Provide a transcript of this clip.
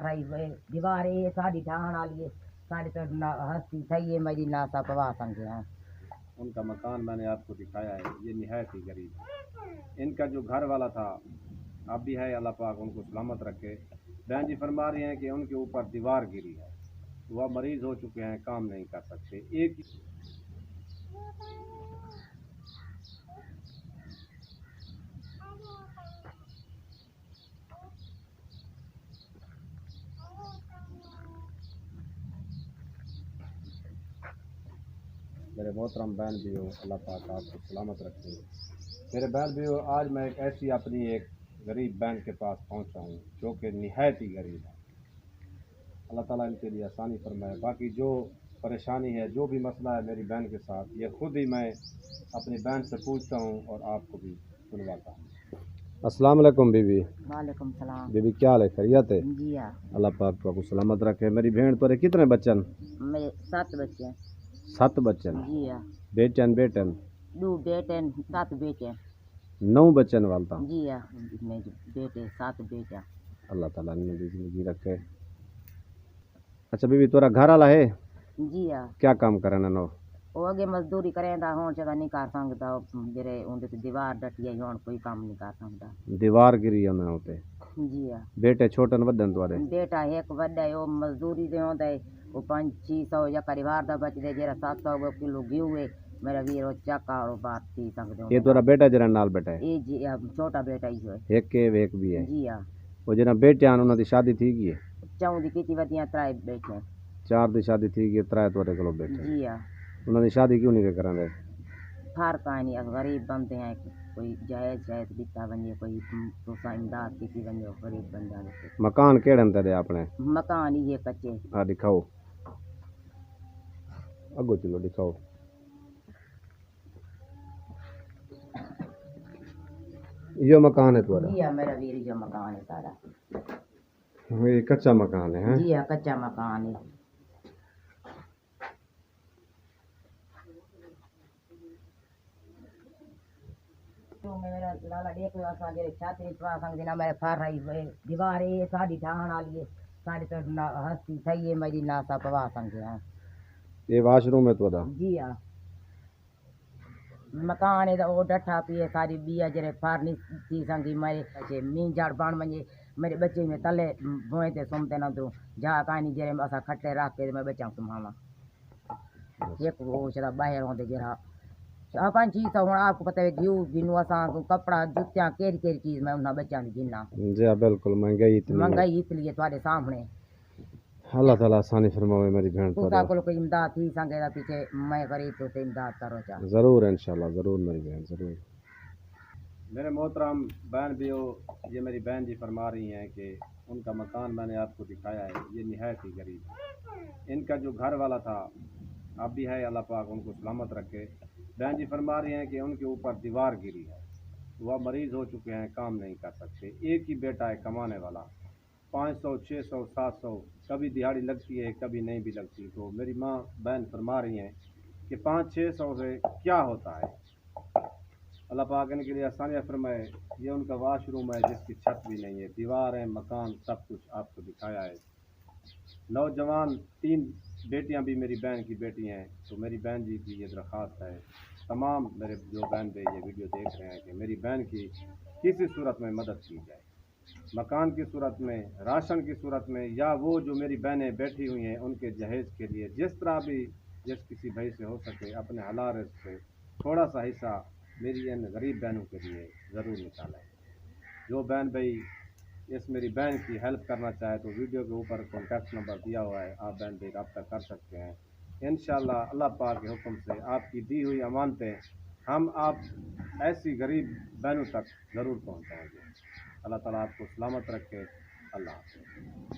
رہی دیوار یہ ساری ڈھان والی ہے ساری تو ہستی تھی ہے میری ناسا پوا سمجھے ہیں. ان کا مکان میں نے آپ کو دکھایا ہے. یہ نہایت ہی غریب ہے. ان کا جو گھر والا تھا اب بھی ہے، اللہ پاک ان کو سلامت رکھے. بہن جی فرما رہی ہیں کہ ان کے اوپر دیوار گری ہے، وہ مریض ہو چکے ہیں، کام نہیں کر سکتے. ایک میرے محترم بہن بھی ہو، اللہ پاک آپ کو سلامت رکھے. میرے بہن بھی ہو، آج میں ایسی اپنی ایک غریب بہن کے پاس پہنچا ہوں جو کہ نہایت ہی غریب ہے. اللہ تعالیٰ ان کے لیے آسانی فرمائے. باقی جو پریشانی ہے، جو بھی مسئلہ ہے میری بہن کے ساتھ، یہ خود ہی میں اپنی بہن سے پوچھتا ہوں اور آپ کو بھی سنواتا ہوں. السلام علیکم بی بی. وعلیکم السلام. بی بی کیا حال ہے؟ خیریت ہے؟ جی ہاں. اللہ پاک کو سلامت رکھے. میری بہن پر کتنے بچن؟ میرے 7 بچے ہیں. 7 بچن؟ جی ہاں. بیٹن بیٹن 2 بیٹے 7 بیٹے. 9 بچن والتا. جی ہاں. میرے بیٹے 7 بیٹا. اللہ تعالیٰ نے زندگی رکھے. اچھا بی بی تورا گھر والا ہے؟ جی ہاں. کیا کام کرنا نو؟ وہ اگے مزدوری کریں دا ہون چا نہیں کر سکتا. جڑے اون تے دیوار ڈٹی ہے ہون کوئی کام نہیں کر سکتا. دیوار گری ہے انہاں تے. جی ہاں. بیٹے چھوٹن ودن توارے؟ بیٹا ایک وڈا ہے، وہ مزدوری دے ہوندا ہے، وہ 500-600 یا پریوار دا بچ دے. جڑا 700 کلو گیو ہے میرا ویر وہ چکا اور بات تھی سکدے ہو. یہ تورا بیٹا جڑا نال بیٹا ہے؟ یہ جی چھوٹا بیٹا ہی ہے. ایک بھی ہے؟ جی ہاں. وہ جڑا بیٹے ہیں انہاں دی شادی تھی گئی ہے؟ 4 دی کیتی ودیاں 3 بیٹے. 4 دی شادی تھی گئی، 3 تورے کولو بیٹے. جی ہاں. انہاں دی شادی کیوں نہیں کران دے؟ فرق نہیں ہے، غریب بندے ہیں، کوئی جائز دیتا ونجے، کوئی تو امداد کی ونجے، غریب بندہ دیتے. مکان کیڑن تے اپنے؟ مکان ہی ہے کچے. آ دکھاؤ اگو چلو دکھاؤ. یہ مکان ہے تمہارا؟ جی ہاں میرا ویر جو مکان ہے سارا. یہ کچا مکان ہے؟ جی ہاں کچا مکان ہے. میرا لالا دیکھ لو اساں جڑے چھت نہیں پوا سکدے نہ میرے فر رہی دیوار یہ ساری ڈھان والی ہے ساری تو ہستی تھی ہے میری ناسا پوا سمجھے ہیں. یہ واش روم ہے تمہارا؟ جی ہاں. مکان ہے وہ ڈٹھا پی ہے ساری بیا جڑے فر نہیں تھی سکدی. میرے بچے مین جڑ بن ونجے میرے بچے میں تلے بوئیں تے سمتے نہ تو جا کانی جڑے اساں کھٹے رکھ کے میں بچاں سماواں. ایک وہ چلا باہر ہوندے جڑا 500-600 ہوں آپ کو پتہ ہے گیو گنو اساں کپڑا جوتیاں کیڑی چیز میں انہاں بچیاں دی گننا. جی ہاں بالکل مہنگائی اتنی ہے. مہنگائی اس لیے تواڈے سامنے. اللہ تعالیٰ آسانی فرماوے میری بہن پر. تساں کول کوئی امداد تھی سکے دا پیچھے میں غریب تو تے امداد کرو چا. ضرور انشاءاللہ ضرور میری بہن ضرور. میرے محترم بہن بھی ہو، یہ میری بہن جی فرما رہی ہیں کہ ان کا مکان میں نے آپ کو دکھایا ہے. یہ نہایت ہی غریب ہے. ان کا جو گھر والا تھا اب بھی ہے، اللہ پاک ان کو سلامت رکھے. بہن جی فرما رہی ہیں کہ ان کے اوپر دیوار گری ہے، وہ مریض ہو چکے ہیں، کام نہیں کر سکتے. ایک ہی بیٹا ہے کمانے والا. 500 600 700 کبھی دیہاڑی لگتی ہے کبھی نہیں بھی لگتی. تو میری ماں بہن فرما رہی ہیں کہ 500-600 سے کیا ہوتا ہے. اللہ پاک ان کے لیے آسانیاں فرمائے. یہ ان کا واش روم ہے جس کی چھت بھی نہیں ہے. دیوار ہے، مکان سب کچھ آپ کو دکھایا ہے. نوجوان 3 بیٹیاں بھی میری بہن کی بیٹی ہیں. تو میری بہن جی کی یہ درخواست ہے تمام میرے جو بہن بھائی یہ ویڈیو دیکھ رہے ہیں کہ میری بہن کی کسی صورت میں مدد کی جائے، مکان کی صورت میں، راشن کی صورت میں، یا وہ جو میری بہنیں بیٹھی ہوئی ہیں ان کے جہیز کے لیے جس طرح بھی جس کسی بھائی سے ہو سکے اپنے حلال رزق سے تھوڑا سا حصہ میری ان غریب بہنوں کے لیے ضرور نکالیں. جو بہن بھائی اس میری بہن کی ہیلپ کرنا چاہے تو ویڈیو کے اوپر کانٹیکٹ نمبر دیا ہوا ہے، آپ بہن بھائی رابطہ کر سکتے ہیں. انشاءاللہ اللہ پاک کے حکم سے آپ کی دی ہوئی امانتیں ہم آپ ایسی غریب بہنوں تک ضرور پہنچائیں گے. اللہ تعالیٰ آپ کو سلامت رکھے. اللہ حافظ.